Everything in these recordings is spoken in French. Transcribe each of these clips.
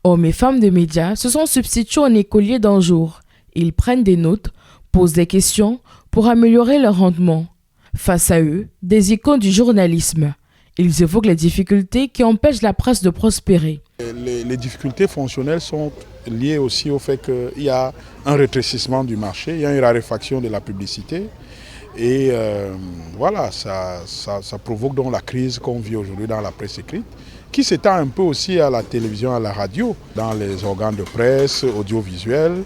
Hommes et femmes de médias se sont substitués en écoliers d'un jour. Ils prennent des notes, posent des questions pour améliorer leur rendement. Face à eux, des icônes du journalisme. Ils évoquent les difficultés qui empêchent la presse de prospérer. Les difficultés fonctionnelles sont liées aussi au fait qu'il y a un rétrécissement du marché, il y a une raréfaction de la publicité. Et voilà, ça provoque donc la crise qu'on vit aujourd'hui dans la presse écrite, qui s'étend un peu aussi à la télévision, à la radio, dans les organes de presse, audiovisuels.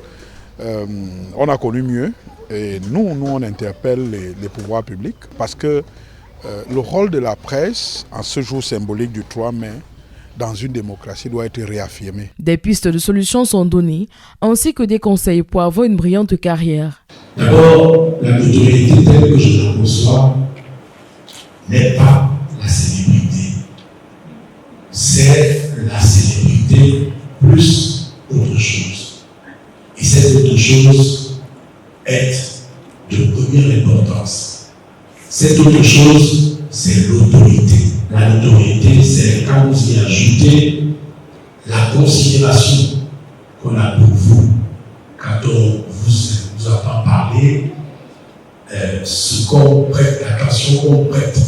On a connu mieux et nous on interpelle les pouvoirs publics parce que le rôle de la presse, en ce jour symbolique du 3 mai, dans une démocratie, doit être réaffirmé. Des pistes de solutions sont données, ainsi que des conseils pour avoir une brillante carrière. D'abord, la notoriété telle que je la conçois n'est pas la célébrité. C'est la célébrité plus autre chose. Et cette autre chose est de première importance. Cette autre chose, c'est l'autorité. La notoriété, c'est quand vous y ajoutez la considération qu'on a pour vous, quand on vous entend parler, ce qu'on prête, l'attention qu'on prête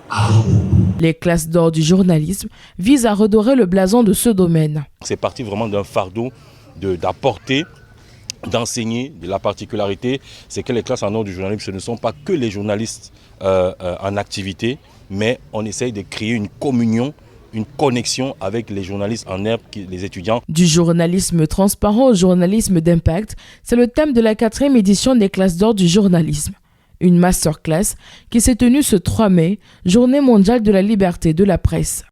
à vos propos. Les classes d'or du journalisme visent à redorer le blason de ce domaine. C'est parti vraiment d'un fardeau d'apporter, d'enseigner. La particularité, c'est que les classes en or du journalisme, ce ne sont pas que les journalistes en activité, mais on essaye de créer une communion, une connexion avec les journalistes en herbe, les étudiants. Du journalisme transparent au journalisme d'impact, c'est le thème de la 4e édition des classes d'or du journalisme. Une masterclass qui s'est tenue ce 3 mai, journée mondiale de la liberté de la presse.